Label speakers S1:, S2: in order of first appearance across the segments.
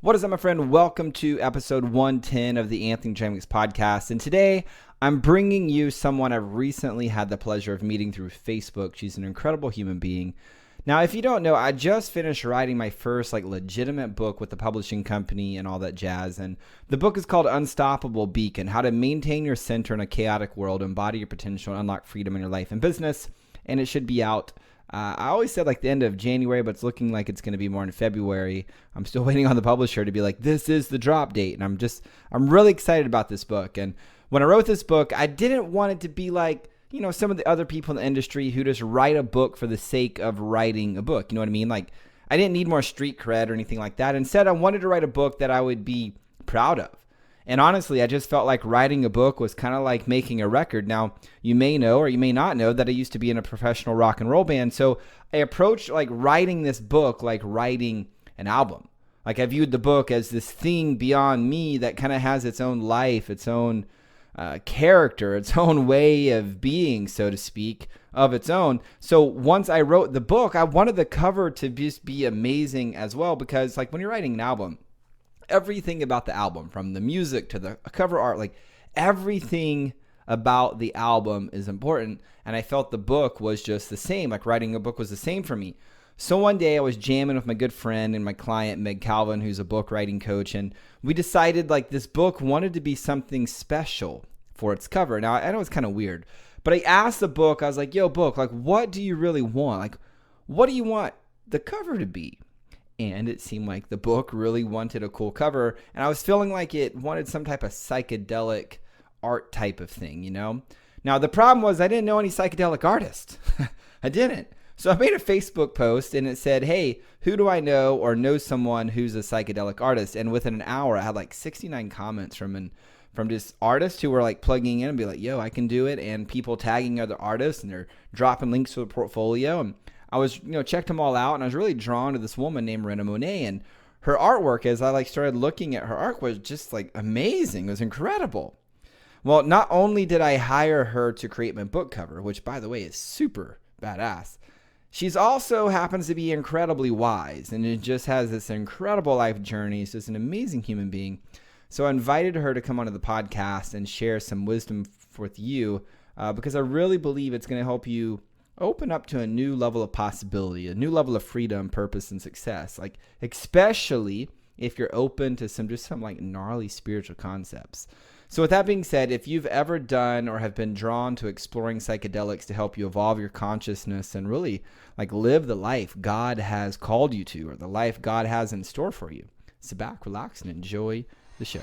S1: What is up, my friend? Welcome to episode 110 of the Untitled Chapter podcast. And today I'm bringing you someone I've recently had the pleasure of meeting through Facebook. She's an incredible human being. Now, if you don't know, I just finished writing my first legitimate book with the publishing company and all that jazz. And the book is called Unstoppable Beacon: How to Maintain Your Center in a Chaotic World, Embody Your Potential, and Unlock Freedom in Your Life and Business. And it should be out I always said the end of January, but it's looking like it's going to be more in February. I'm still waiting on the publisher to be like, this is the drop date. And I'm really excited about this book. And when I wrote this book, I didn't want it to be like, some of the other people in the industry who just write a book for the sake of writing a book. You know what I mean? I didn't need more street cred or anything like that. Instead, I wanted to write a book that I would be proud of. And honestly, I just felt like writing a book was kind of like making a record. Now, you may know or you may not know that I used to be in a professional rock and roll band. So I approached writing this book like writing an album. I viewed the book as this thing beyond me that kind of has its own life, its own character, its own way of being, so to speak, of its own. So once I wrote the book, I wanted the cover to just be amazing as well, because when you're writing an album, everything about the album, from the music to the cover art, everything about the album is important. And I felt the book was just the same. Writing a book was the same for me. So one day I was jamming with my good friend and my client, Meg Calvin, who's a book writing coach. And we decided this book wanted to be something special for its cover. Now, I know it's kind of weird, but I asked the book, I was like, yo, book, what do you really want? What do you want the cover to be? And it seemed like the book really wanted a cool cover. And I was feeling like it wanted some type of psychedelic art type of thing, Now, the problem was I didn't know any psychedelic artists. I didn't. So I made a Facebook post and it said, hey, who do I know or know someone who's a psychedelic artist? And within an hour, I had 69 comments from just artists who were plugging in and be like, yo, I can do it. And people tagging other artists, and they're dropping links to the portfolio. And I was, checked them all out, and I was really drawn to this woman named Wrenna Monet, and her artwork, as I started looking at her art, was just amazing. It was incredible. Well, not only did I hire her to create my book cover, which by the way is super badass, she's also happens to be incredibly wise, and it just has this incredible life journey. She's an amazing human being. So I invited her to come onto the podcast and share some wisdom with you, because I really believe it's going to help you open up to a new level of possibility, a new level of freedom, purpose, and success. Especially if you're open to some gnarly spiritual concepts. So with that being said, if you've ever done or have been drawn to exploring psychedelics to help you evolve your consciousness and really live the life God has called you to, or the life God has in store for you, sit back, relax, and enjoy the show.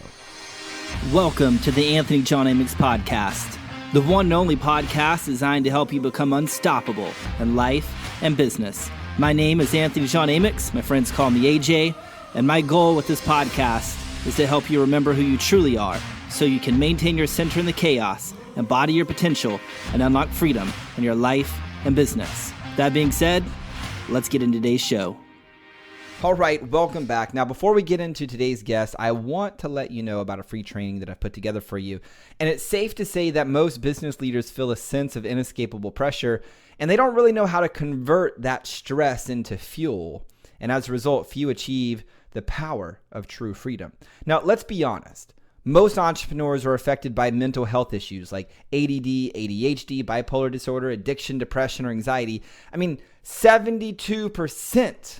S2: Welcome to the Anthony John Amix podcast, the one and only podcast designed to help you become unstoppable in life and business. My name is Anthony John Amix. My friends call me AJ, and my goal with this podcast is to help you remember who you truly are, so you can maintain your center in the chaos, embody your potential, and unlock freedom in your life and business. That being said, let's get into today's show.
S1: All right, welcome back. Now, before we get into today's guest, I want to let you know about a free training that I've put together for you. And it's safe to say that most business leaders feel a sense of inescapable pressure, and they don't really know how to convert that stress into fuel. And as a result, few achieve the power of true freedom. Now, let's be honest. Most entrepreneurs are affected by mental health issues like ADD, ADHD, bipolar disorder, addiction, depression, or anxiety. 72%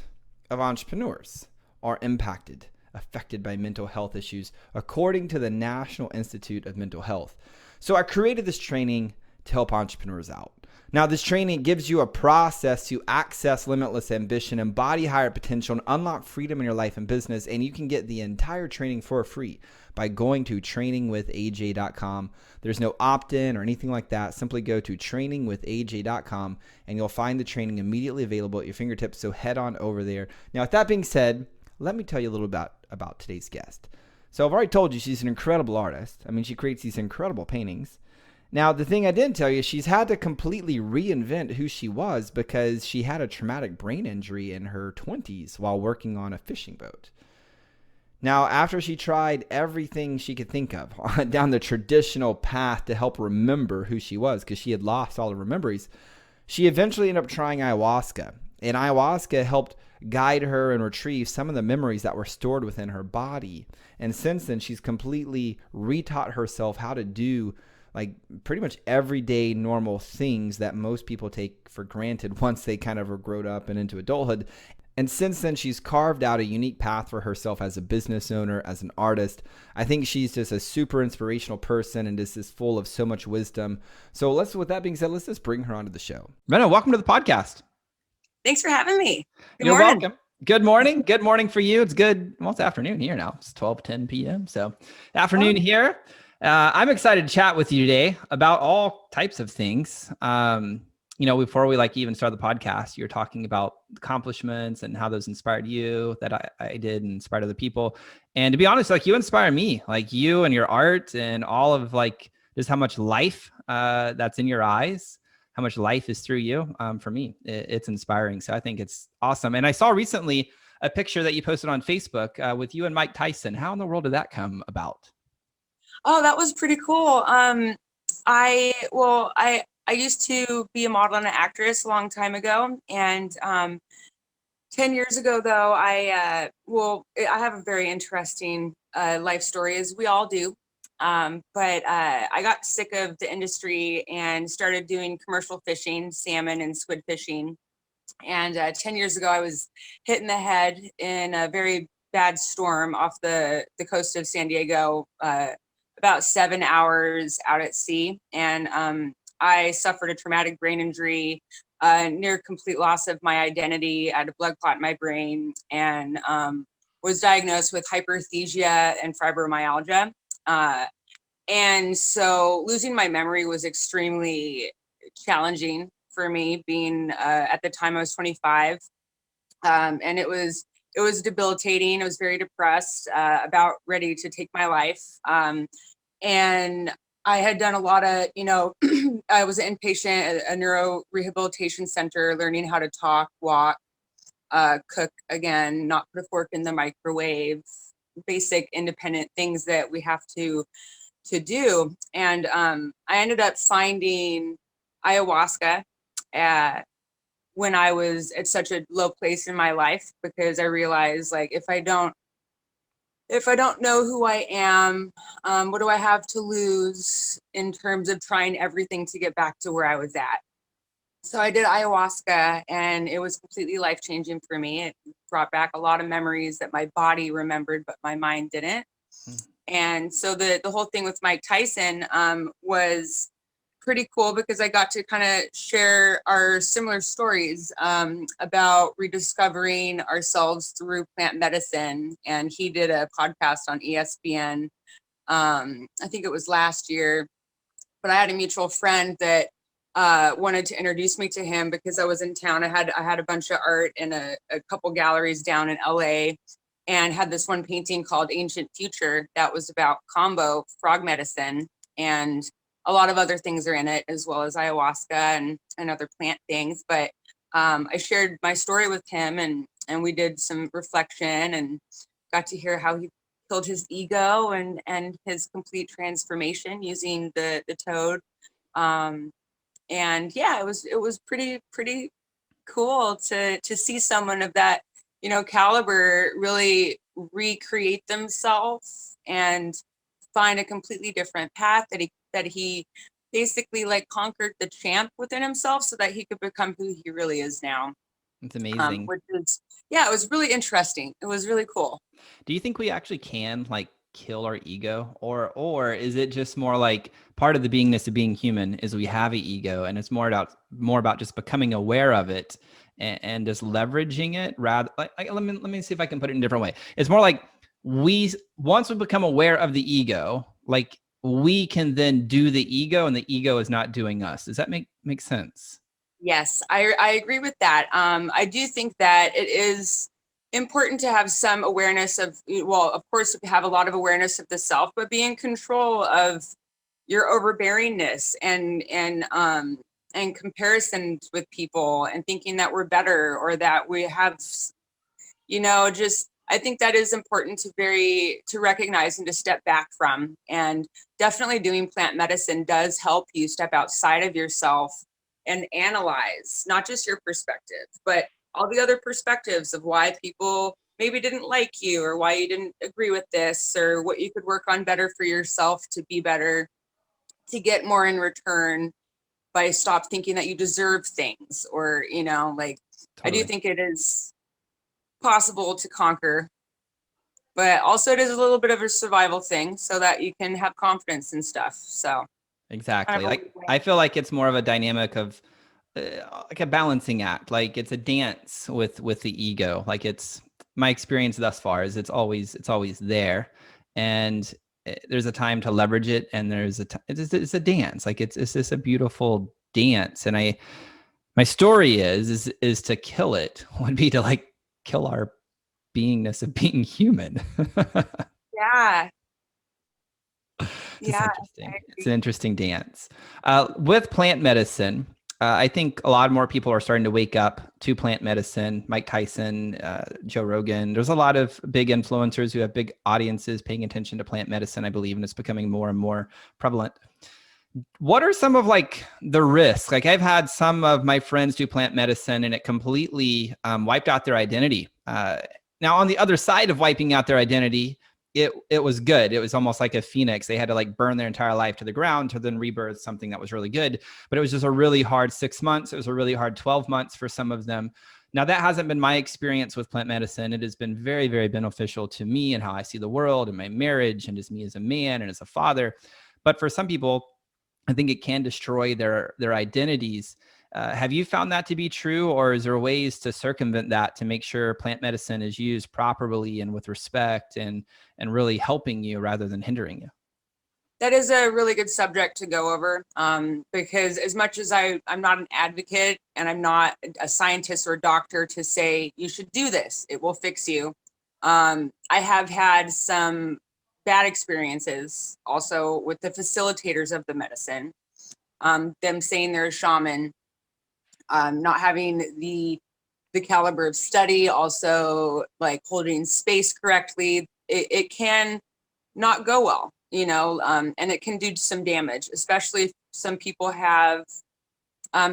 S1: of entrepreneurs are affected by mental health issues, according to the National Institute of Mental Health. So I created this training to help entrepreneurs out. Now, this training gives you a process to access limitless ambition, embody higher potential, and unlock freedom in your life and business. And you can get the entire training for free by going to trainingwithaj.com. There's no opt-in or anything like that. Simply go to trainingwithaj.com and you'll find the training immediately available at your fingertips. So head on over there. Now, with that being said, let me tell you a little about today's guest. So I've already told you she's an incredible artist. She creates these incredible paintings. Now, the thing I didn't tell you, she's had to completely reinvent who she was because she had a traumatic brain injury in her 20s while working on a fishing boat. Now, after she tried everything she could think of down the traditional path to help remember who she was, because she had lost all of her memories, she eventually ended up trying ayahuasca. And ayahuasca helped guide her and retrieve some of the memories that were stored within her body. And since then, she's completely retaught herself how to do like pretty much everyday normal things that most people take for granted once they kind of are grown up and into adulthood. And since then, she's carved out a unique path for herself as a business owner, as an artist. I think she's just a super inspirational person and just is full of so much wisdom. So with that being said, let's just bring her onto the show. Wrenna, welcome to the podcast.
S3: Thanks for having me.
S1: You're welcome. Good morning. Good morning for you. It's good. Well, it's afternoon here now. It's 12:10 p.m. So afternoon here. I'm excited to chat with you today about all types of things. Before we even start the podcast, you're talking about accomplishments and how those inspired you, that I did and inspired other people. And to be honest, you inspire me, you and your art and all of just how much life that's in your eyes, how much life is through you. For me, it's inspiring. So I think it's awesome. And I saw recently a picture that you posted on Facebook with you and Mike Tyson. How in the world did that come about?
S3: Oh, that was pretty cool. I used to be a model and an actress a long time ago. And 10 years ago, though, I have a very interesting life story, as we all do. But I got sick of the industry and started doing commercial fishing, salmon and squid fishing. And 10 years ago, I was hit in the head in a very bad storm off the coast of San Diego, about 7 hours out at sea. And I suffered a traumatic brain injury, near complete loss of my identity. I had a blood clot in my brain, and was diagnosed with hyperesthesia and fibromyalgia. And so losing my memory was extremely challenging for me, being at the time I was 25. And it was debilitating. I was very depressed, about ready to take my life. And I had done a lot of, I was an inpatient at a neuro rehabilitation center, learning how to talk, walk, cook again, not put a fork in the microwave, basic independent things that we have to do. And I ended up finding ayahuasca when I was at such a low place in my life, because I realized if I don't know who I am, what do I have to lose in terms of trying everything to get back to where I was at? So I did ayahuasca, and it was completely life-changing for me. It brought back a lot of memories that my body remembered, but my mind didn't. And so the whole thing with Mike Tyson was pretty cool, because I got to kind of share our similar stories about rediscovering ourselves through plant medicine. And he did a podcast on ESPN. I think it was last year, but I had a mutual friend that wanted to introduce me to him because I was in town. I had a bunch of art in a couple galleries down in LA, and had this one painting called Ancient Future that was about combo frog medicine, and a lot of other things are in it, as well as ayahuasca and other plant things. But I shared my story with him, and we did some reflection and got to hear how he killed his ego and his complete transformation using the toad. And yeah, it was pretty cool to see someone of that, caliber really recreate themselves and find a completely different path, that he basically conquered the champ within himself so that he could become who he really is now.
S1: It's amazing.
S3: It was really interesting. It was really cool.
S1: Do you think we actually can kill our ego, or is it just more part of the beingness of being human is we have an ego, and it's more about just becoming aware of it and just leveraging it rather let me see if I can put it in a different way. It's more once we become aware of the ego, we can then do the ego, and the ego is not doing us. Does that make sense?
S3: Yes, I agree with that. I do think that it is important to have some awareness of, of course, have a lot of awareness of the self, but be in control of your overbearingness and comparisons with people, and thinking that we're better, or that we have, I think that is important to recognize and to step back from. And definitely doing plant medicine does help you step outside of yourself and analyze not just your perspective, but all the other perspectives of why people maybe didn't like you, or why you didn't agree with this, or what you could work on better for yourself to be better, to get more in return, by stop thinking that you deserve things, or, you know, like, I do
S1: Totally.
S3: think it is possible to conquer, but also it is a little bit of a survival thing so that you can have confidence and stuff. So kind
S1: Exactly.
S3: of a
S1: Like, I feel like it's more of a dynamic of like a balancing act. Like, it's a dance with the ego. Like, it's my experience thus far is it's always there, and there's a time to leverage it, and there's it's a dance. Like, it's just a beautiful dance. And my story is to kill it would be to like kill our beingness of being human.
S3: yeah,
S1: Just
S3: yeah, I
S1: interesting. It's
S3: agree.
S1: an interesting dance. With plant medicine, I think a lot more people are starting to wake up to plant medicine. Mike Tyson, Joe Rogan. There's a lot of big influencers who have big audiences paying attention to plant medicine, I believe, and it's becoming more and more prevalent. What are some of like the risks? Like, I've had some of my friends do plant medicine and it completely wiped out their identity. Now, on the other side of wiping out their identity, it was good. It was almost like a phoenix. They had to like burn their entire life to the ground to then rebirth something that was really good. But it was just a really hard 6 months. It was a really hard 12 months for some of them. Now, that hasn't been my experience with plant medicine. It has been very, very beneficial to me and how I see the world and my marriage and just me as a man and as a father. But for some people, I think it can destroy their identities. Have you found that to be true, or is there ways to circumvent that to make sure plant medicine is used properly and with respect and really helping you rather than hindering you?
S3: That is a really good subject to go over, because as much as I'm not an advocate and I'm not a scientist or a doctor to say you should do this, it will fix you. I have had some bad experiences also with the facilitators of the medicine, them saying they're a shaman, not having the caliber of study, also like holding space correctly. It can not go well, you know, and it can do some damage, especially if some people have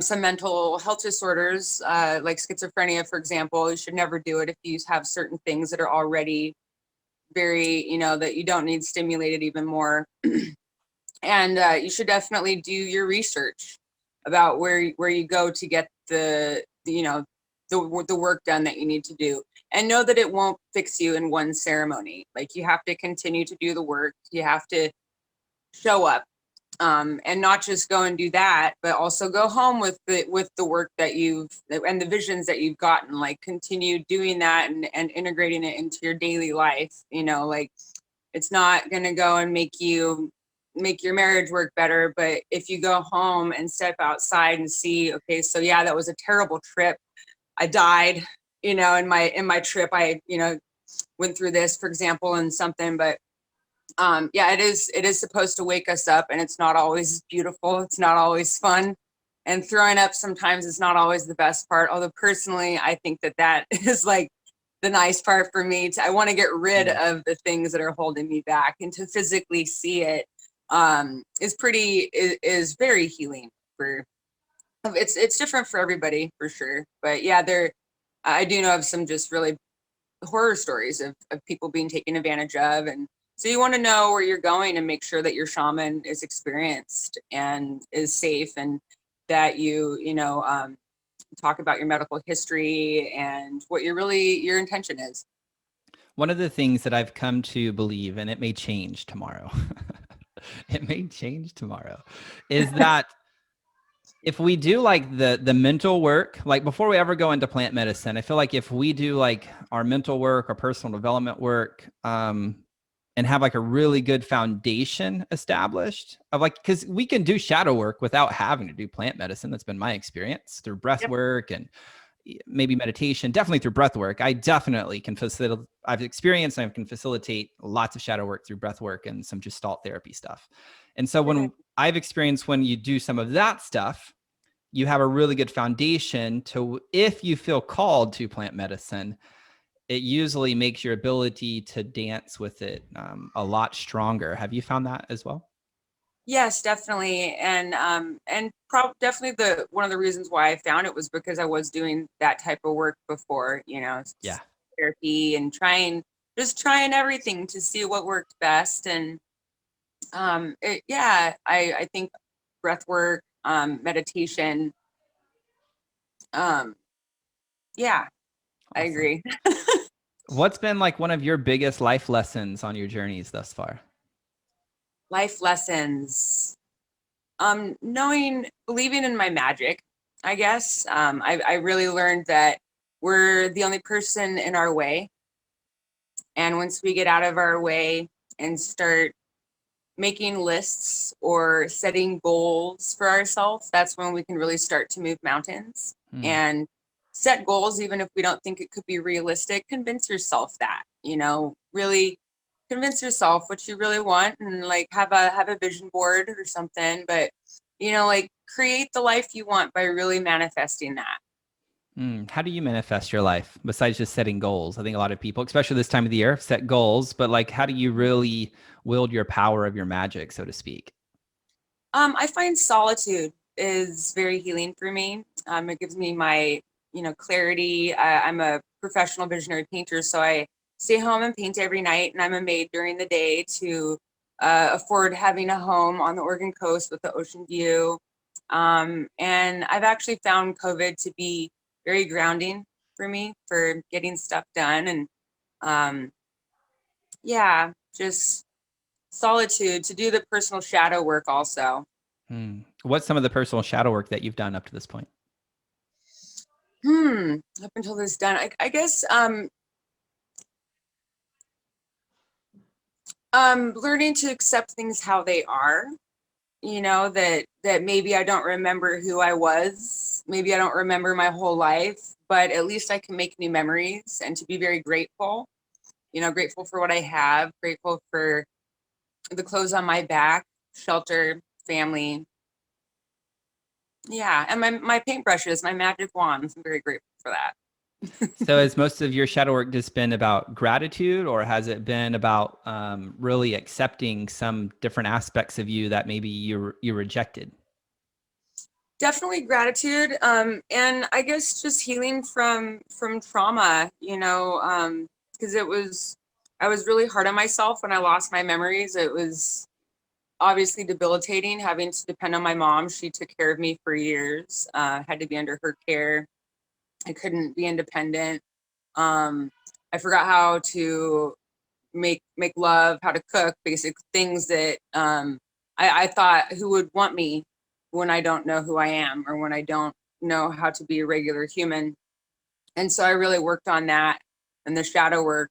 S3: some mental health disorders, like schizophrenia, for example. You should never do it if you have certain things that are already very, you know, that you don't need stimulated even more. And you should definitely do your research about where you go to get you know, the work done that you need to do, and know that it won't fix you in one ceremony. Like, you have to continue to do the work. You have to show up, and not just go and do that, but also go home with the work that you've and the visions that you've gotten. Like, continue doing that and integrating it into your daily life. You know, like, it's not going to go and make your marriage work better, but if you go home and step outside and see, okay, so yeah, that was a terrible trip. I died, you know, in my trip. I, you know, went through this, for example, and something. But yeah, it is supposed to wake us up, and it's not always beautiful. It's not always fun, and throwing up sometimes is not always the best part. Although personally, I think that is like the nice part for me. I want to get rid of the things that are holding me back, and to physically see it is very healing. For it's different for everybody, for sure. But yeah, I do know of some just really horror stories of people being taken advantage of. And so you want to know where you're going and make sure that your shaman is experienced and is safe, and that you know, talk about your medical history and what your intention is.
S1: One of the things that I've come to believe, and it may change tomorrow, it may change tomorrow, is that if we do like the mental work, like before we ever go into plant medicine, I feel like if we do like our mental work, our personal development work, and have like a really good foundation established of like, because we can do shadow work without having to do plant medicine. That's been my experience through breath
S3: Yep.
S1: work and maybe meditation, definitely through breath work. I definitely can facilitate, I've experienced and I can facilitate lots of shadow work through breath work and some Gestalt therapy stuff. And so when I've experienced when you do some of that stuff, you have a really good foundation to, if you feel called to plant medicine, it usually makes your ability to dance with it a lot stronger. Have you found that as well?
S3: Yes, definitely. And definitely one of the reasons why I found it was because I was doing that type of work before,
S1: Yeah.
S3: therapy and just trying everything to see what worked best. And I think breath work, meditation, um, yeah, I
S1: Awesome.
S3: agree.
S1: What's been like one of your biggest life lessons on your journeys thus far?
S3: Life lessons. Believing in my magic, I guess. I really learned that we're the only person in our way. And once we get out of our way and start making lists or setting goals for ourselves, that's when we can really start to move mountains
S1: Hmm.
S3: and set goals, even if we don't think it could be realistic. Convince yourself that, really convince yourself what you really want, and like have a vision board or something. But like create the life you want by really manifesting that.
S1: How do you manifest your life besides just setting goals? I think a lot of people, especially this time of the year, set goals, but like, how do you really wield your power of your magic, so to speak?
S3: I find solitude is very healing for me. It gives me my, clarity. I'm a professional visionary painter, so I stay home and paint every night, and I'm a maid during the day to afford having a home on the Oregon coast with the ocean view. And I've actually found COVID to be very grounding for me for getting stuff done. And um, yeah, just solitude to do the personal shadow work also.
S1: What's some of the personal shadow work that you've done up to this point?
S3: Up until this done, I guess learning to accept things how they are, that maybe I don't remember who I was, maybe I don't remember my whole life, but at least I can make new memories, and to be very grateful, grateful for what I have, grateful for the clothes on my back, shelter, family. Yeah, and my paintbrushes, my magic wands. I'm very grateful for that.
S1: So has most of your shadow work just been about gratitude, or has it been about really accepting some different aspects of you that maybe you rejected?
S3: Definitely gratitude, and I guess just healing from trauma, because I was really hard on myself when I lost my memories. It was obviously debilitating having to depend on my mom. She took care of me for years, had to be under her care. I couldn't be independent. um, I forgot how to make love, how to cook, basic things that I thought, who would want me when I don't know who I am, or when I don't know how to be a regular human. And so I really worked on that and the shadow work,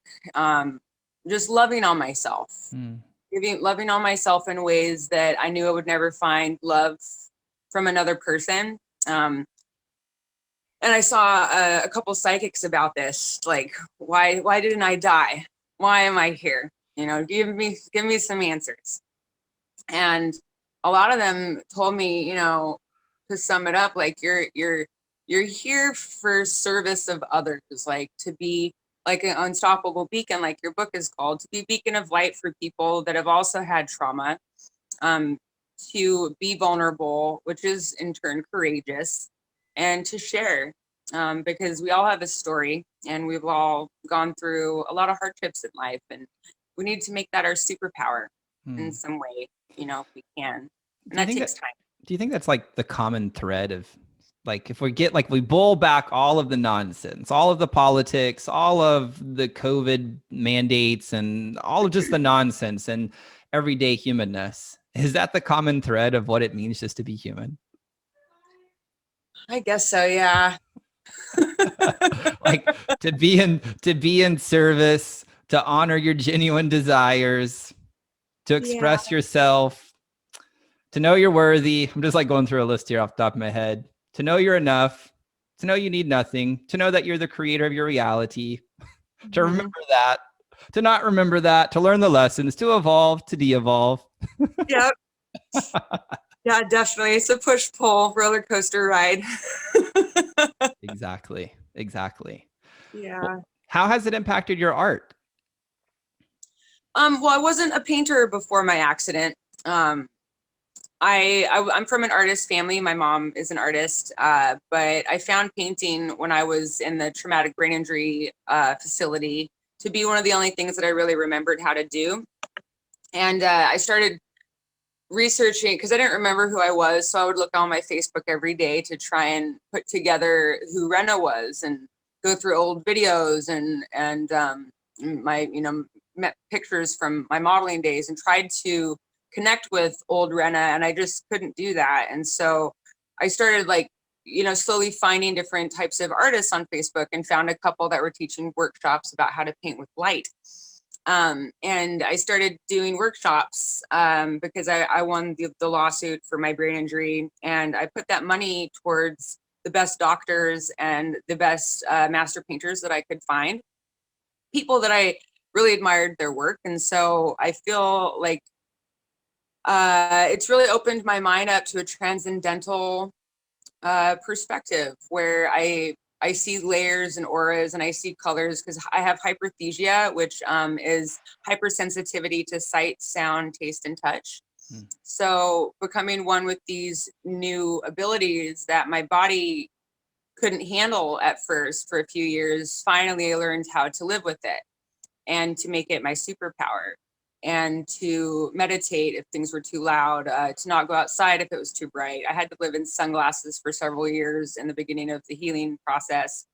S3: just loving on myself,
S1: Hmm.
S3: loving on myself in ways that I knew I would never find love from another person. And I saw a couple psychics about this, like, why didn't I die? Why am I here? Give me some answers. And a lot of them told me, to sum it up, like you're here for service of others, like to be like an unstoppable beacon, like your book is called, to be a beacon of light for people that have also had trauma, um, to be vulnerable, which is in turn courageous, and to share, because we all have a story and we've all gone through a lot of hardships in life, and we need to make that our superpower in
S1: Hmm.
S3: some way, if we can. And
S1: Do you
S3: that
S1: think
S3: takes
S1: that
S3: time.
S1: do you think that's like the common thread of like if we get like we boil back all of the nonsense, all of the politics, all of the COVID mandates and all of just the nonsense and everyday humanness, is that the common thread of what it means just to be human?
S3: I guess so, yeah.
S1: Like to be in service, to honor your genuine desires, to
S3: Yeah.
S1: express yourself, to know you're worthy. I'm just like going through a list here off the top of my head. To know you're enough, to know you need nothing, to know that you're the creator of your reality, to remember
S3: Mhm.
S1: that, to not remember that, to learn the lessons, to evolve, to de-evolve.
S3: Yep. Yeah, definitely. It's a push pull roller coaster ride.
S1: Exactly. Exactly. Well,
S3: Yeah.
S1: how has it impacted your art?
S3: Well, I wasn't a painter before my accident. Um, I'm from an artist family. My mom is an artist, but I found painting when I was in the traumatic brain injury facility to be one of the only things that I really remembered how to do. And I started researching because I didn't remember who I was. So I would look on my Facebook every day to try and put together who Wrenna was and go through old videos and my, pictures from my modeling days and tried to connect with old Wrenna, and I just couldn't do that. And so I started slowly finding different types of artists on Facebook and found a couple that were teaching workshops about how to paint with light. And I started doing workshops because I won the lawsuit for my brain injury, and I put that money towards the best doctors and the best master painters that I could find, people that I really admired their work. And so I feel like it's really opened my mind up to a transcendental perspective where I see layers and auras and I see colors because I have hyperthesia, which is hypersensitivity to sight, sound, taste, and touch. So becoming one with these new abilities that my body couldn't handle at first for a few years, finally I learned how to live with it and to make it my superpower, and to meditate if things were too loud, to not go outside if it was too bright. I had to live in sunglasses for several years in the beginning of the healing process,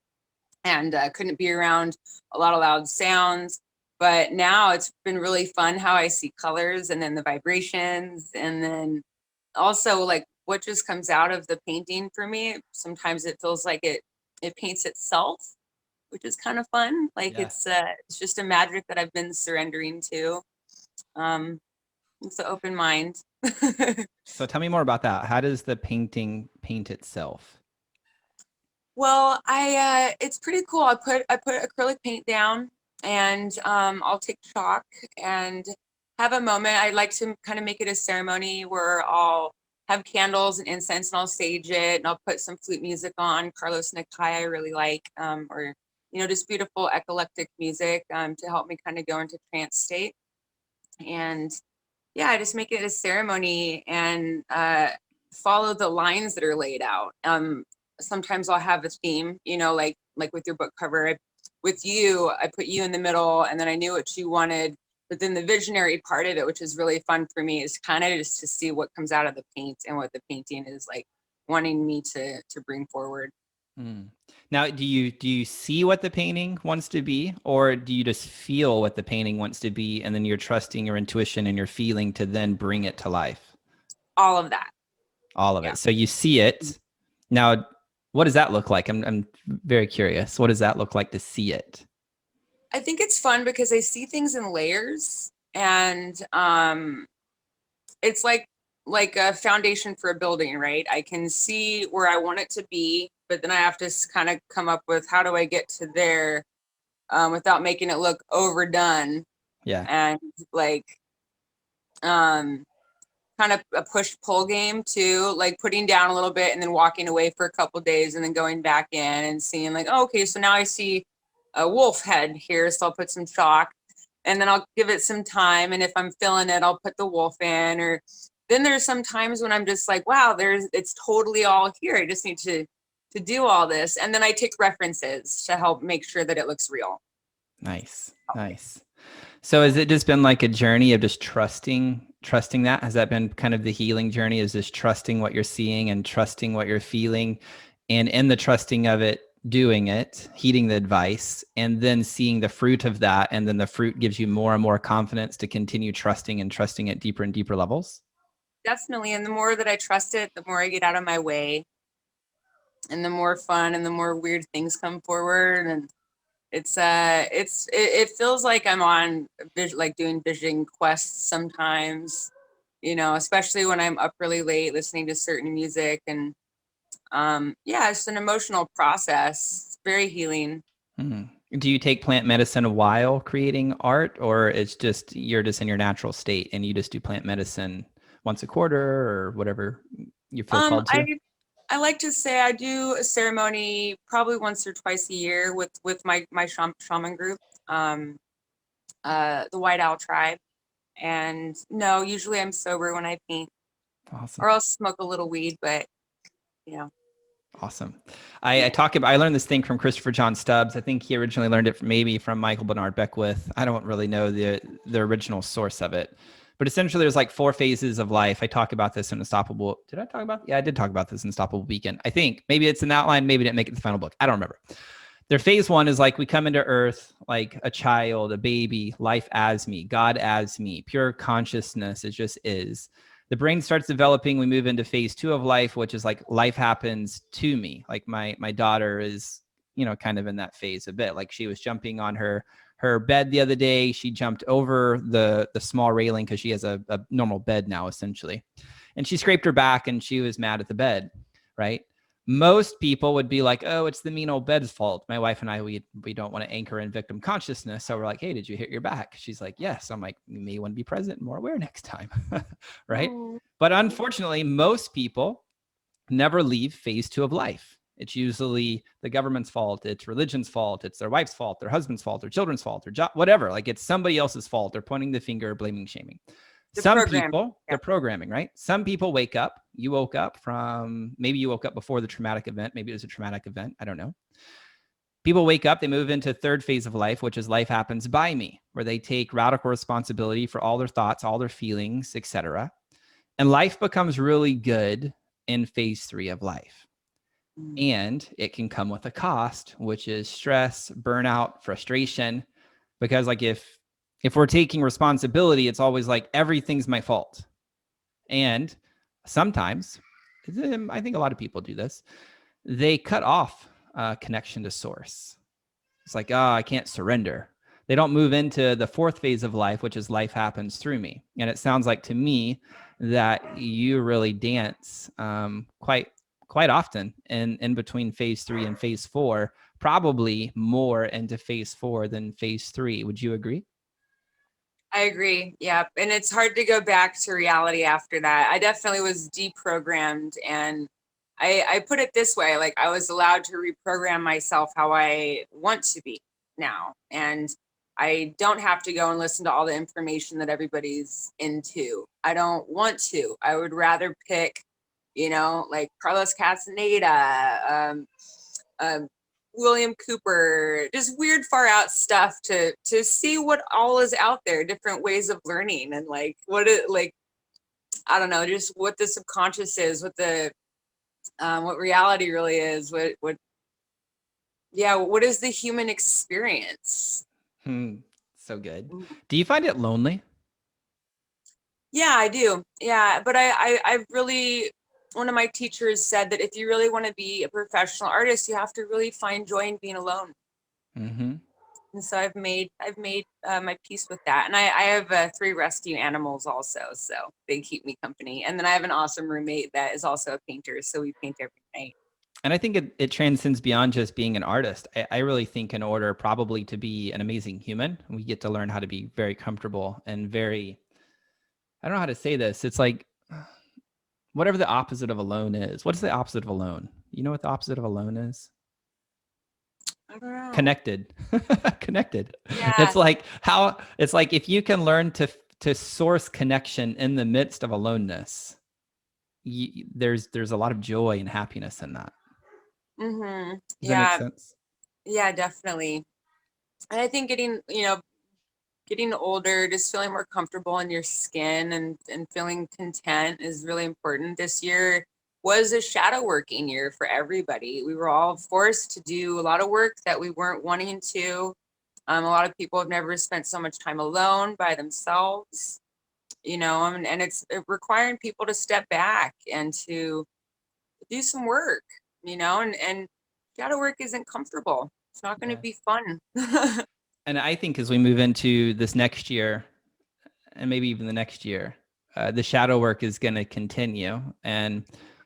S3: and couldn't be around a lot of loud sounds. But now it's been really fun how I see colors and then the vibrations, and then also like what just comes out of the painting for me. Sometimes it feels like it paints itself, which is kind of fun. Like
S1: Yeah.
S3: it's just a magic that I've been surrendering to. It's an open mind.
S1: So tell me more about that. How does the painting paint itself?
S3: Well, I it's pretty cool. I put acrylic paint down, and I'll take chalk and have a moment. I like to kind of make it a ceremony where I'll have candles and incense, and I'll sage it, and I'll put some flute music on. Carlos Nakai I really like, or just beautiful eclectic music to help me kind of go into trance state. And yeah, I just make it a ceremony and follow the lines that are laid out. Sometimes I'll have a theme, like with your book cover. With you, I put you in the middle, and then I knew what you wanted. But then the visionary part of it, which is really fun for me, is kind of just to see what comes out of the paint and what the painting is like wanting me to bring forward.
S1: Now, do you see what the painting wants to be, or do you just feel what the painting wants to be, and then you're trusting your intuition and your feeling to then bring it to life?
S3: All of that.
S1: All of
S3: Yeah.
S1: it. So you see it. Now, what does that look like? I'm very curious. What does that look like to see it?
S3: I think it's fun because I see things in layers, and it's like a foundation for a building, right? I can see where I want it to be, but then I have to kind of come up with how do I get to there without making it look overdone,
S1: Yeah.
S3: and like kind of a push pull game too, like putting down a little bit and then walking away for a couple days and then going back in and seeing like, oh, okay, so now I see a wolf head here, so I'll put some chalk and then I'll give it some time, and if I'm feeling it, I'll put the wolf in. Or then there's some times when I'm just like, wow, it's totally all here. I just need to do all this, and then I take references to help make sure that it looks real.
S1: Nice. So has it just been like a journey of just trusting that? Has that been kind of the healing journey, is just trusting what you're seeing and trusting what you're feeling, and in the trusting of it, doing it, heeding the advice, and then seeing the fruit of that, and then the fruit gives you more and more confidence to continue trusting and trusting at deeper and deeper levels?
S3: Definitely. And the more that I trust it, the more I get out of my way, and the more fun and the more weird things come forward. And it feels like I'm on like doing vision quests sometimes, especially when I'm up really late listening to certain music. And yeah, it's an emotional process. It's very healing.
S1: Do you take plant medicine while creating art, or it's just you're just in your natural state and you just do plant medicine once a quarter or whatever you feel called to?
S3: I like to say I do a ceremony probably once or twice a year with my shaman group, the White Owl tribe. And no, usually I'm sober when I paint.
S1: Awesome.
S3: or I'll smoke a little weed, but
S1: Awesome. I learned this thing from Christopher John Stubbs. I think he originally learned it maybe from Michael Bernard Beckwith. I don't really know the original source of it, but essentially there's like 4 phases of life. I talk about this in Unstoppable. Did I talk about? Yeah, I did talk about this in Unstoppable Weekend. I think maybe it's an outline. Maybe it didn't make it the final book. I don't remember. Their phase 1 is like we come into earth like a child, a baby, life as me, God as me, pure consciousness. It just is. The brain starts developing. We move into phase 2 of life, which is like life happens to me. Like my daughter is, kind of in that phase a bit. Like she was jumping on her bed the other day. She jumped over the small railing because she has a normal bed now, essentially. And she scraped her back and she was mad at the bed, right? Most people would be like, oh, it's the mean old bed's fault. My wife and I, we don't want to anchor in victim consciousness. So we're like, hey, did you hit your back? She's like, yes. I'm like, you may want to be present and more aware next time. Right. But unfortunately, most people never leave phase 2 of life. It's usually the government's fault. It's religion's fault. It's their wife's fault, their husband's fault, their children's fault, their job, whatever. Like it's somebody else's fault. They're pointing the finger, blaming, shaming. Some people, they're programming, right? Some people wake up. You woke up maybe you woke up before the traumatic event. Maybe it was a traumatic event. I don't know. People wake up, they move into 3rd phase of life, which is life happens by me, where they take radical responsibility for all their thoughts, all their feelings, etc. And life becomes really good in phase 3 of life. And it can come with a cost, which is stress, burnout, frustration, because like if we're taking responsibility, it's always like everything's my fault. And sometimes, I think a lot of people do this, they cut off connection to source. It's like, oh, I can't surrender. They don't move into the 4th phase of life, which is life happens through me. And it sounds like to me that you really dance quite often in between phase 3 and phase 4, probably more into phase 4 than phase 3. Would you agree?
S3: I agree. Yeah. And it's hard to go back to reality after that. I definitely was deprogrammed, and I put it this way, like I was allowed to reprogram myself how I want to be now. And I don't have to go and listen to all the information that everybody's into. I don't want to. I would rather pick, like Carlos Castaneda, William Cooper, just weird far out stuff to see what all is out there, different ways of learning, and like I don't know, just what the subconscious is, what reality really is, what is the human experience.
S1: So good. Do you find it lonely?
S3: Yeah, I do. Yeah, but I really, one of my teachers said that if you really want to be a professional artist, you have to really find joy in being alone.
S1: Mm-hmm.
S3: And so I've made my peace with that. And I have 3 rescue animals also, so they keep me company. And then I have an awesome roommate that is also a painter, so we paint every night.
S1: And I think it transcends beyond just being an artist. I really think in order probably to be an amazing human, we get to learn how to be very comfortable and very, I don't know how to say this. It's like whatever the opposite of alone is. What's the opposite of alone? You know what the opposite of alone is?
S3: I don't know.
S1: Connected. Connected.
S3: Yeah.
S1: It's like if you can learn to source connection in the midst of aloneness, there's a lot of joy and happiness in that.
S3: Mm-hmm.
S1: Does that make sense?
S3: Yeah, definitely. And I think getting older, just feeling more comfortable in your skin and feeling content is really important. This year was a shadow working year for everybody. We were all forced to do a lot of work that we weren't wanting to. A lot of people have never spent so much time alone by themselves, and it's requiring people to step back and to do some work, and shadow work isn't comfortable. It's not going to be fun.
S1: And I think as we move into this next year, and maybe even the next year, the shadow work is going to continue, and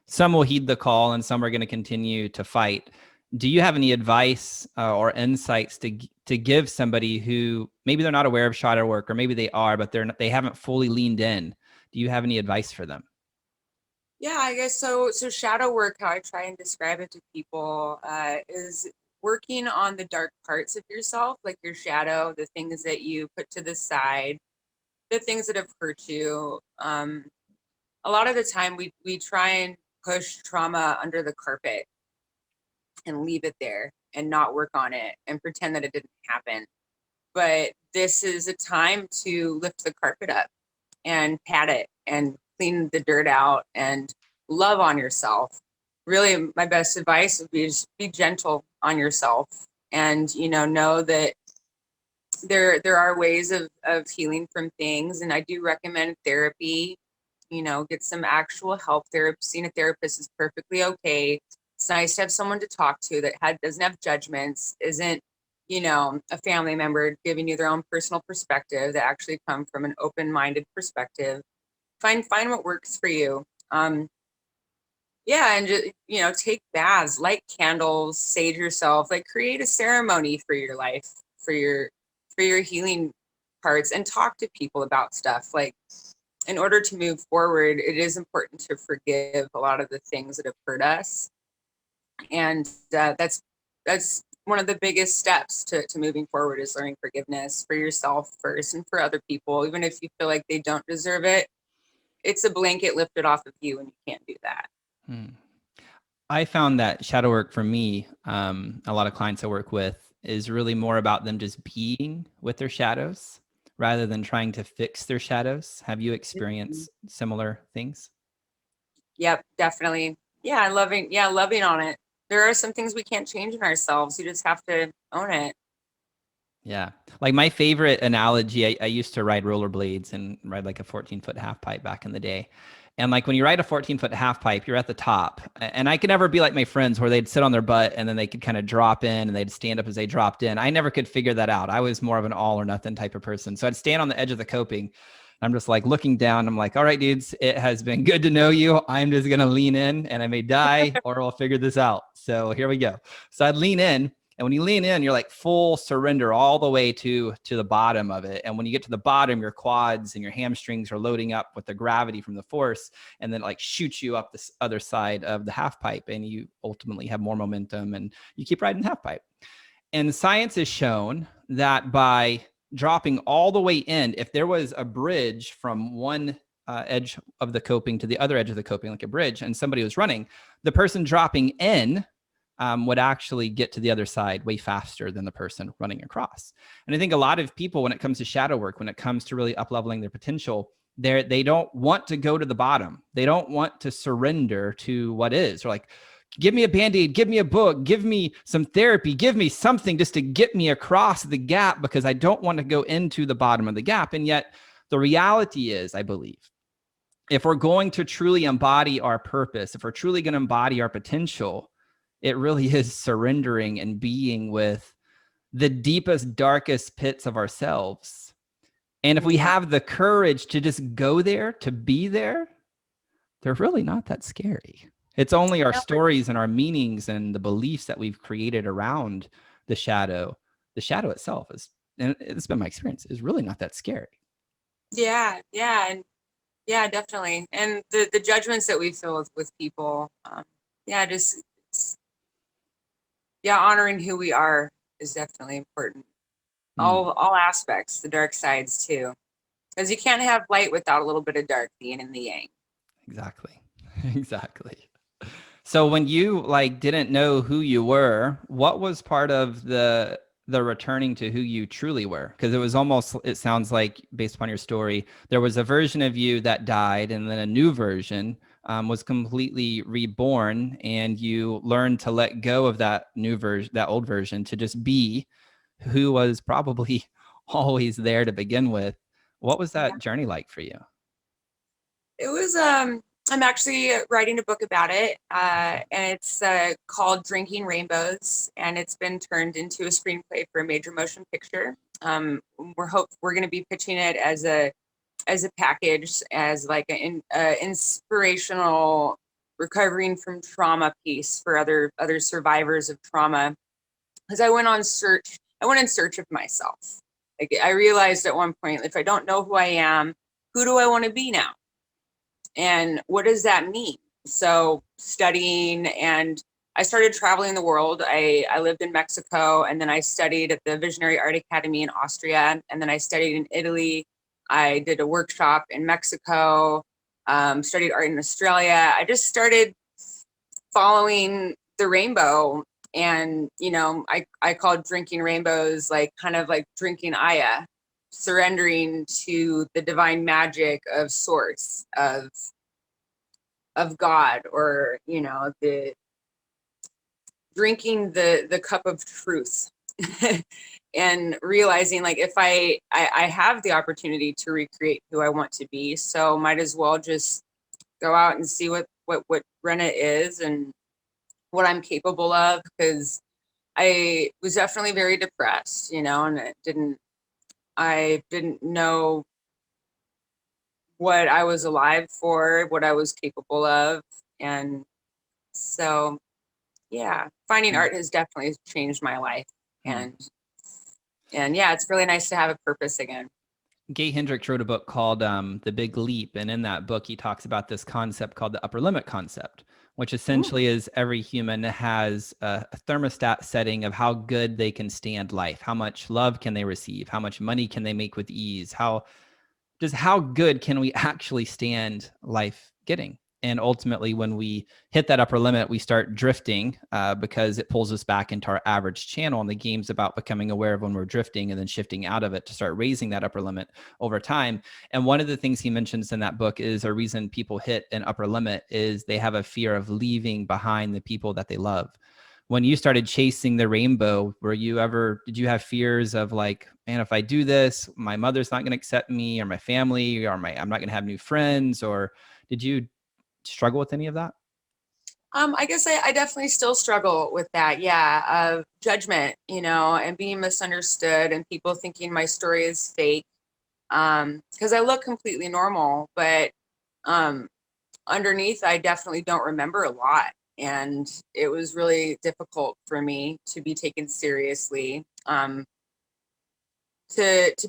S1: some will heed the call and some are going to continue to fight. Do you have any advice or insights to give somebody who maybe they're not aware of shadow work, or maybe they are, but they haven't fully leaned in? Do you have any advice for them?
S3: Yeah, I guess so. So shadow work, how I try and describe it to people, is working on the dark parts of yourself, like your shadow, the things that you put to the side, the things that have hurt you. a lot of the time we try and push trauma under the carpet and leave it there and not work on it and pretend that it didn't happen. But this is a time to lift the carpet up and pat it and clean the dirt out and love on yourself. Really, my best advice would be just be gentle on yourself, and know that there are ways of healing from things. And I do recommend therapy. Get some actual help. Seeing a therapist is perfectly okay. It's nice to have someone to talk to that doesn't have judgments, isn't a family member giving you their own personal perspective, that actually come from an open-minded perspective. Find what works for you. Yeah, and just take baths, light candles, sage yourself, like create a ceremony for your life, for your healing parts, and talk to people about stuff. Like, in order to move forward, it is important to forgive a lot of the things that have hurt us, and that's one of the biggest steps to moving forward, is learning forgiveness for yourself first and for other people. Even if you feel like they don't deserve it, it's a blanket lifted off of you, and you can't do that.
S1: I found that shadow work for me, a lot of clients I work with, is really more about them just being with their shadows rather than trying to fix their shadows. Have you experienced similar things?
S3: Yep, definitely. Yeah, loving on it. There are some things we can't change in ourselves. You just have to own it.
S1: Yeah. Like my favorite analogy, I used to ride rollerblades and ride like a 14-foot half pipe back in the day. And like when you ride a 14-foot half pipe, you're at the top. And I could never be like my friends where they'd sit on their butt and then they could kind of drop in and they'd stand up as they dropped in. I never could figure that out. I was more of an all or nothing type of person. So I'd stand on the edge of the coping. I'm just like looking down. I'm like, all right, dudes, it has been good to know you. I'm just going to lean in, and I may die or we'll figure this out. So here we go. So I'd lean in. And when you lean in, you're like full surrender all the way to the bottom of it. And when you get to the bottom, your quads and your hamstrings are loading up with the gravity from the force, and then like shoots you up this other side of the half pipe, and you ultimately have more momentum and you keep riding the half pipe. And science has shown that by dropping all the way in, if there was a bridge from one edge of the coping to the other edge of the coping, like a bridge, and somebody was running, the person dropping in would actually get to the other side way faster than the person running across. And I think a lot of people, when it comes to shadow work, when it comes to really up-leveling their potential, they don't want to go to the bottom. They don't want to surrender to what is. They're like, give me a Band-Aid, give me a book, give me some therapy, give me something just to get me across the gap, because I don't want to go into the bottom of the gap. And yet the reality is, I believe, if we're going to truly embody our purpose, if we're truly going to embody our potential, it really is surrendering and being with the deepest, darkest pits of ourselves. And if we have the courage to just go there, to be there, they're really not that scary. It's only our stories and our meanings and the beliefs that we've created around the shadow. The shadow itself is, and it's been my experience, is really not that scary.
S3: Yeah, definitely. And the judgments that we feel with people, honoring who we are is definitely important. All aspects, the dark sides too, because you can't have light without a little bit of dark, the yin and the yang.
S1: Exactly. So when you didn't know who you were, what was part of the returning to who you truly were? Because it sounds like, based upon your story, there was a version of you that died, and then a new version was completely reborn, and you learned to let go of that new version, that old version, to just be who was probably always there to begin with. What was that journey like for you?
S3: It was, I'm actually writing a book about it, and it's called Drinking Rainbows, and it's been turned into a screenplay for a major motion picture. We're going to be pitching it as a package, as like an inspirational recovering from trauma piece for other survivors of trauma. Because I went in search of myself. Like, I realized at one point, if I don't know who I am, who do I want to be now? And what does that mean? So studying, and I started traveling the world. I lived in Mexico, and then I studied at the Visionary Art Academy in Austria, and then I studied in Italy. I did a workshop in Mexico. studied art in Australia. I just started following the rainbow. And, I call drinking rainbows like kind of like drinking Aya, surrendering to the divine magic of source, of God, or, the drinking the cup of truth. And realizing like if I have the opportunity to recreate who I want to be, so might as well just go out and see what Wrenna is and what I'm capable of, because I was definitely very depressed, and I didn't know what I was alive for, what I was capable of. And so, yeah, finding art has definitely changed my life. And yeah, it's really nice to have a purpose again.
S1: Gay Hendricks wrote a book called The Big Leap. And in that book, he talks about this concept called the upper limit concept, which essentially is every human has a thermostat setting of how good they can stand life. How much love can they receive? How much money can they make with ease? How good can we actually stand life getting? And ultimately, when we hit that upper limit, we start drifting because it pulls us back into our average channel. And the game's about becoming aware of when we're drifting and then shifting out of it to start raising that upper limit over time. And one of the things he mentions in that book is a reason people hit an upper limit is they have a fear of leaving behind the people that they love. When you started chasing the rainbow, did you have fears of like, man, if I do this, my mother's not going to accept me, or my family, or I'm not going to have new friends? Or did you struggle with any of that?
S3: I guess I definitely still struggle with that. Yeah. Of judgment, and being misunderstood and people thinking my story is fake. Because I look completely normal, but underneath, I definitely don't remember a lot. And it was really difficult for me to be taken seriously, to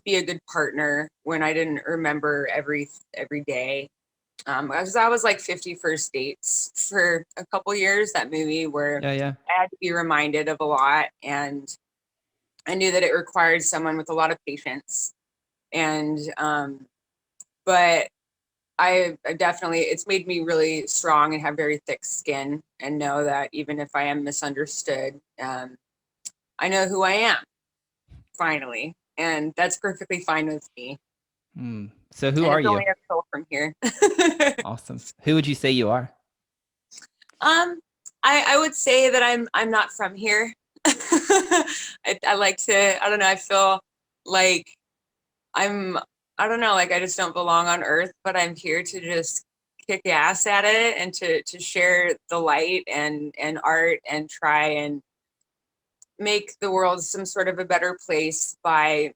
S3: be a good partner when I didn't remember every day. I was like 50 First Dates for a couple years, that movie where
S1: Yeah.
S3: I had to be reminded of a lot. And I knew that it required someone with a lot of patience. And, but I definitely, it's made me really strong and have very thick skin, and know that even if I am misunderstood, I know who I am finally. And that's perfectly fine with me.
S1: So who
S3: And
S1: are
S3: it's
S1: you?
S3: only uphill from here.
S1: Awesome. Who would you say you are?
S3: I would say that I'm not from here. I like to, I don't know, I feel like I'm, I don't know, like I just don't belong on earth, but I'm here to just kick ass at it and to share the light and art, and try and make the world some sort of a better place by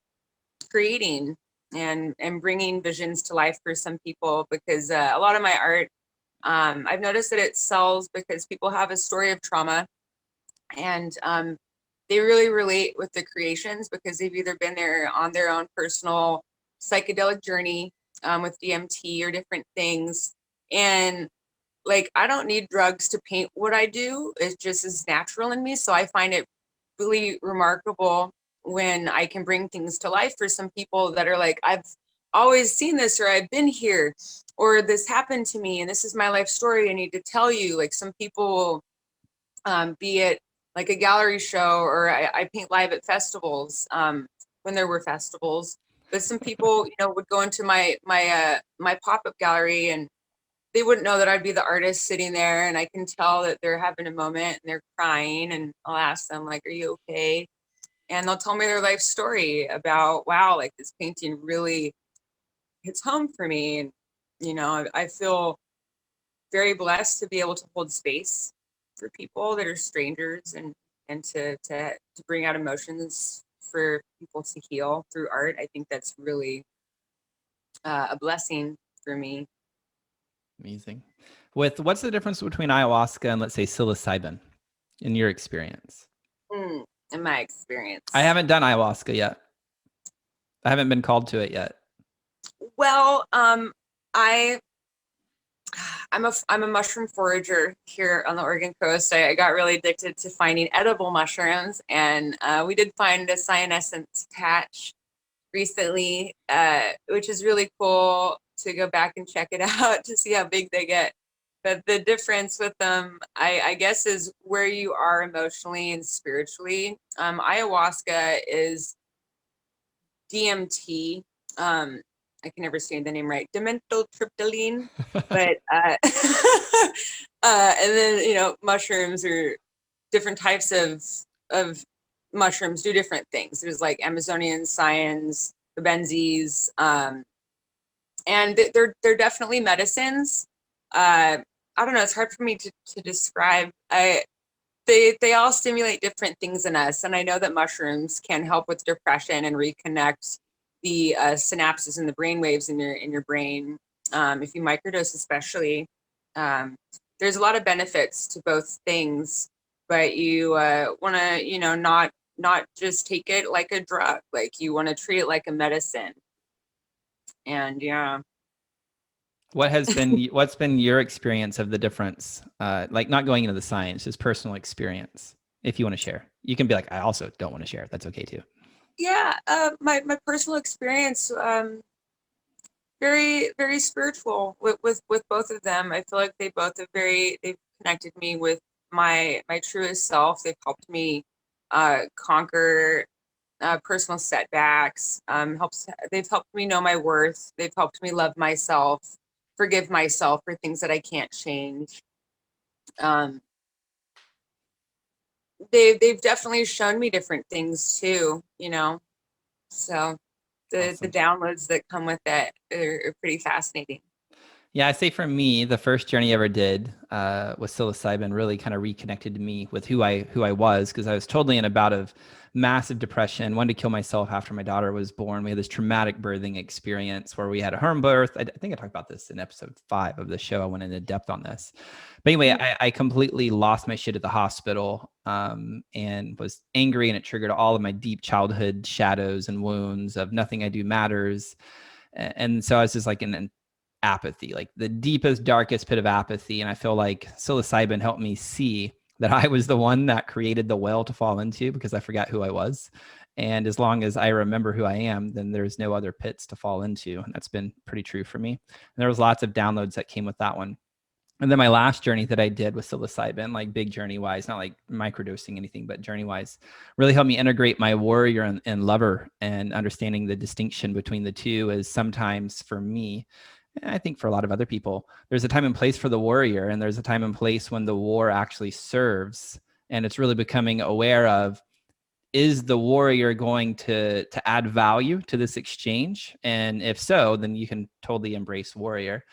S3: creating and bringing visions to life for some people. Because a lot of my art, I've noticed that it sells because people have a story of trauma, and they really relate with the creations because they've either been there on their own personal psychedelic journey, with DMT or different things. And like, I don't need drugs to paint what I do. It just is natural in me. So I find it really remarkable when I can bring things to life for some people that are like, I've always seen this, or I've been here, or this happened to me, and this is my life story I need to tell you. Like, some people, be it like a gallery show, or I paint live at festivals, when there were festivals. But some people, would go into my pop-up gallery, and they wouldn't know that I'd be the artist sitting there, and I can tell that they're having a moment and they're crying, and I'll ask them like, "Are you okay?" And they'll tell me their life story about, wow, like this painting really hits home for me. And I feel very blessed to be able to hold space for people that are strangers, and to bring out emotions for people to heal through art. I think that's really a blessing for me.
S1: Amazing. What's the difference between ayahuasca and, let's say, psilocybin in your experience?
S3: In my experience,
S1: I haven't done ayahuasca yet. I haven't been called to it yet.
S3: well, I I'm a mushroom forager here on the Oregon coast. I got really addicted to finding edible mushrooms, and we did find a cyanescence patch recently, which is really cool to go back and check it out to see how big they get. But the difference with them, I guess, is where you are emotionally and spiritually. Ayahuasca is DMT. I can never say the name right. Dimethyltryptamine, but and then mushrooms or different types of mushrooms do different things. There's like Amazonian cyans, the benzes, and they're definitely medicines. I don't know. It's hard for me to describe. They all stimulate different things in us, and I know that mushrooms can help with depression and reconnect the synapses and the brain waves in your brain. If you microdose, especially, there's a lot of benefits to both things, but you want to not just take it like a drug. Like you want to treat it like a medicine. And yeah.
S1: What's been your experience of the difference? Like not going into the science, just personal experience. If you want to share, you can be like, I also don't want to share. That's okay too.
S3: Yeah, my personal experience, very very spiritual with both of them. I feel like they've connected me with my truest self. They've helped me conquer personal setbacks. They've helped me know my worth. They've helped me love myself, forgive myself for things that I can't change. They've definitely shown me different things too, so the downloads that come with it are pretty fascinating.
S1: Yeah, I say for me, the first journey I ever did with psilocybin really kind of reconnected me with who I was, because I was totally in a bout of massive depression, wanted to kill myself after my daughter was born. We had this traumatic birthing experience where we had a home birth. I think I talked about this in episode 5 of the show. I went into depth on this. But anyway, I completely lost my shit at the hospital and was angry, and it triggered all of my deep childhood shadows and wounds of nothing I do matters. And so I was just like in an apathy, like the deepest, darkest pit of apathy. And I feel like psilocybin helped me see that I was the one that created the well to fall into, because I forgot who I was. And as long as I remember who I am, then there's no other pits to fall into. And that's been pretty true for me. And there was lots of downloads that came with that one. And then my last journey that I did with psilocybin, like big journey wise, not like microdosing anything, but journey wise, really helped me integrate my warrior and lover, and understanding the distinction between the two is sometimes for me, and I think for a lot of other people, there's a time and place for the warrior, and there's a time and place when the war actually serves. And it's really becoming aware of, is the warrior going to add value to this exchange? And if so, then you can totally embrace warrior.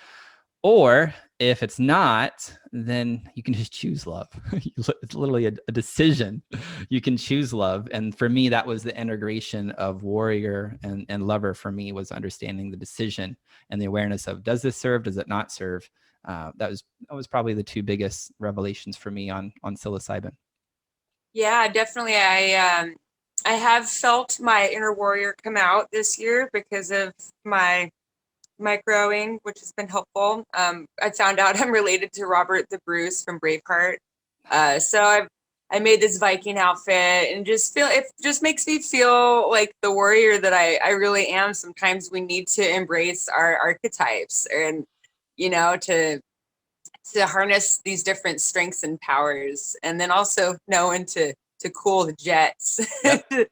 S1: Or if it's not, then you can just choose love. It's literally a decision. You can choose love. And for me, that was the integration of warrior and lover. For me, was understanding the decision and the awareness of, does this serve? Does it not serve? That was probably the two biggest revelations for me on psilocybin.
S3: Yeah, definitely. I have felt my inner warrior come out this year because of my growing, which has been helpful. I found out I'm related to Robert the Bruce from Braveheart. So I made this Viking outfit, and it just makes me feel like the warrior that I really am. Sometimes we need to embrace our archetypes, and to harness these different strengths and powers, and then also know when to cool the jets. Yep.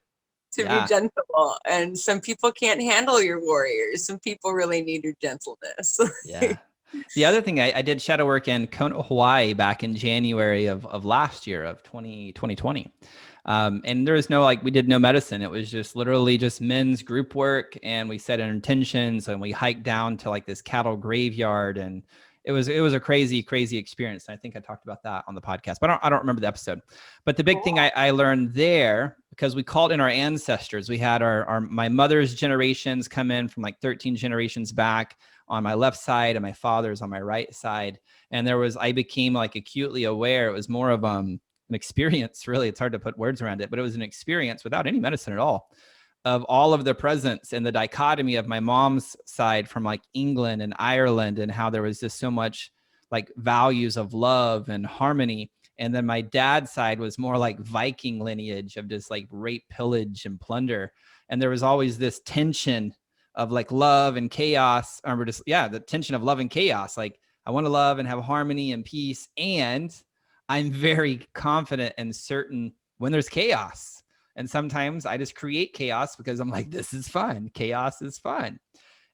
S3: To be gentle. And some people can't handle your warriors. Some people really need your gentleness.
S1: Yeah. The other thing, I did shadow work in Kona, Hawaii back in January of last year, of 2020. And there was we did no medicine. It was just literally just men's group work. And we set intentions, and we hiked down to this cattle graveyard. And it was a crazy, crazy experience. And I think I talked about that on the podcast, but I don't remember the episode. But the big thing I learned there, because we called in our ancestors, we had my mother's generations come in from 13 generations back on my left side, and my father's on my right side. And I became acutely aware. It was more of an experience, really. It's hard to put words around it, but it was an experience without any medicine at all, of all of the presence and the dichotomy of my mom's side from England and Ireland, and how there was just so much values of love and harmony. And then my dad's side was more Viking lineage of just rape, pillage, and plunder. And there was always this tension of like love and chaos, or just, the tension of love and chaos. Like I want to love and have harmony and peace. And I'm very confident and certain when there's chaos. And sometimes I just create chaos because I'm like, this is fun. Chaos is fun.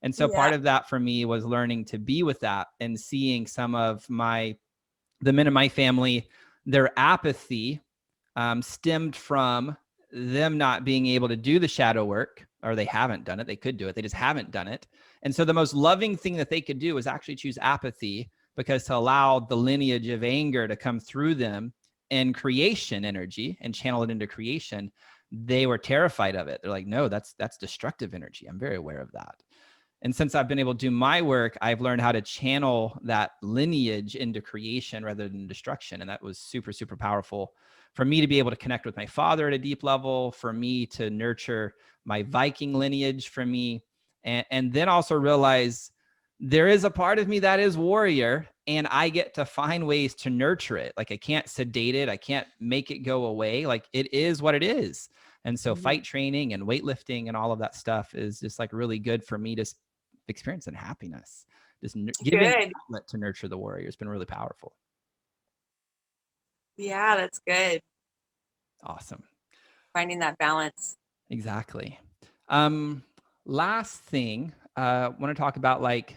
S1: And so part of that for me was learning to be with that and seeing some of the men in my family, their apathy stemmed from them not being able to do the shadow work, or they haven't done it. They could do it. They just haven't done it. And so the most loving thing that they could do is actually choose apathy, because to allow the lineage of anger to come through them in creation energy and channel it into creation, they were terrified of it. They're like, no, that's destructive energy. I'm very aware of that. And since I've been able to do my work, I've learned how to channel that lineage into creation rather than destruction. And that was super, super powerful for me to be able to connect with my father at a deep level, for me to nurture my Viking lineage for me. And then also realize there is a part of me that is warrior, and I get to find ways to nurture it. Like I can't sedate it. I can't make it go away. Like it is what it is. And so fight training and weightlifting and all of that stuff is just like really good for me to experience and happiness. Just giving an outlet to nurture the warrior has been really powerful.
S3: Yeah, that's good.
S1: Awesome.
S3: Finding that balance.
S1: Exactly. Last thing, want to talk about like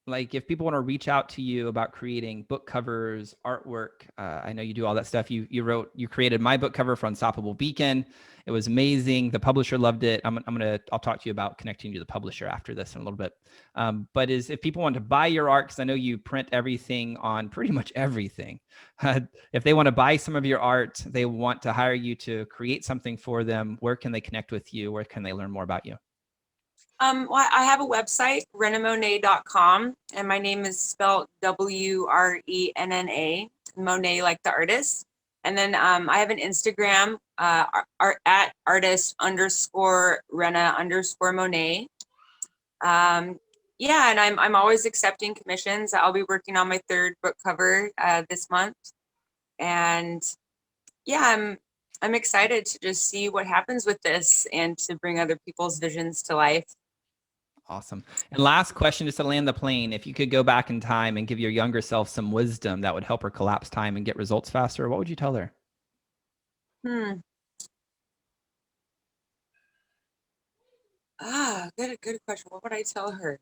S1: if people want to reach out to you about creating book covers, artwork. I know you do all that stuff. You created my book cover for Unstoppable Beacon. It was amazing. The publisher loved it. I'll talk to you about connecting you to the publisher after this in a little bit. But if people want to buy your art, because I know you print everything on pretty much everything. If they want to buy some of your art, they want to hire you to create something for them, where can they connect with you? Where can they learn more about you?
S3: Well, I have a website, wrennamonet.com, and my name is spelled WRENNA, Monet like the artist. And then I have an Instagram at artist_Wrenna_Monet. And I'm always accepting commissions. I'll be working on my 3rd book cover this month. And I'm excited to just see what happens with this and to bring other people's visions to life.
S1: Awesome. And last question, just to land the plane, if you could go back in time and give your younger self some wisdom that would help her collapse time and get results faster, what would you tell her?
S3: Good question. What would I tell her?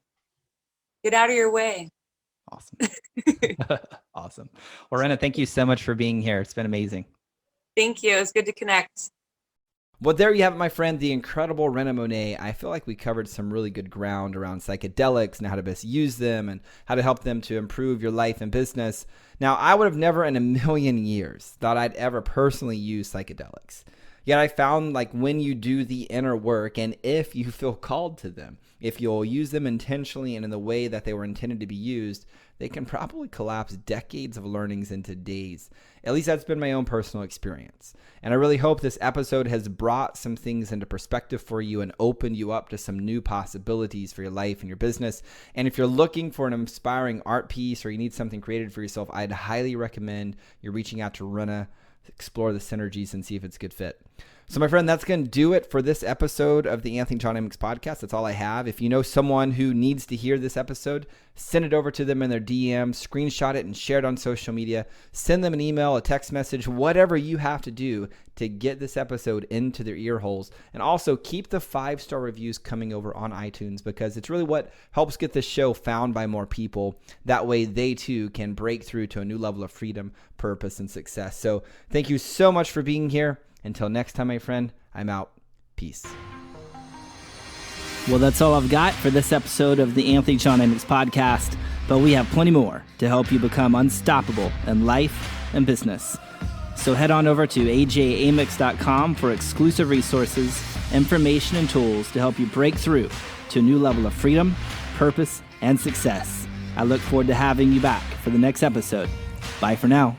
S3: Get out of your way.
S1: Awesome. Awesome. Well, Wrenna, thank you so much for being here. It's been amazing.
S3: Thank you. It's good to connect.
S1: Well, there you have it, my friend, the incredible Wrenna Monet. I feel like we covered some really good ground around psychedelics and how to best use them and how to help them to improve your life and business. Now, I would have never in a million years thought I'd ever personally use psychedelics. Yet I found like when you do the inner work and if you feel called to them, if you'll use them intentionally and in the way that they were intended to be used, they can probably collapse decades of learnings into days. At least that's been my own personal experience. And I really hope this episode has brought some things into perspective for you and opened you up to some new possibilities for your life and your business. And if you're looking for an inspiring art piece or you need something created for yourself, I'd highly recommend you're reaching out to Wrenna, explore the synergies and see if it's a good fit. So my friend, that's going to do it for this episode of the Anthony John Amix podcast. That's all I have. If you know someone who needs to hear this episode, send it over to them in their DM, screenshot it and share it on social media. Send them an email, a text message, whatever you have to do to get this episode into their ear holes. And also keep the 5-star reviews coming over on iTunes because it's really what helps get this show found by more people. That way they too can break through to a new level of freedom, purpose, and success. So thank you so much for being here. Until next time, my friend, I'm out. Peace.
S2: Well, that's all I've got for this episode of the Anthony John Amix podcast, but we have plenty more to help you become unstoppable in life and business. So head on over to ajamix.com for exclusive resources, information, and tools to help you break through to a new level of freedom, purpose, and success. I look forward to having you back for the next episode. Bye for now.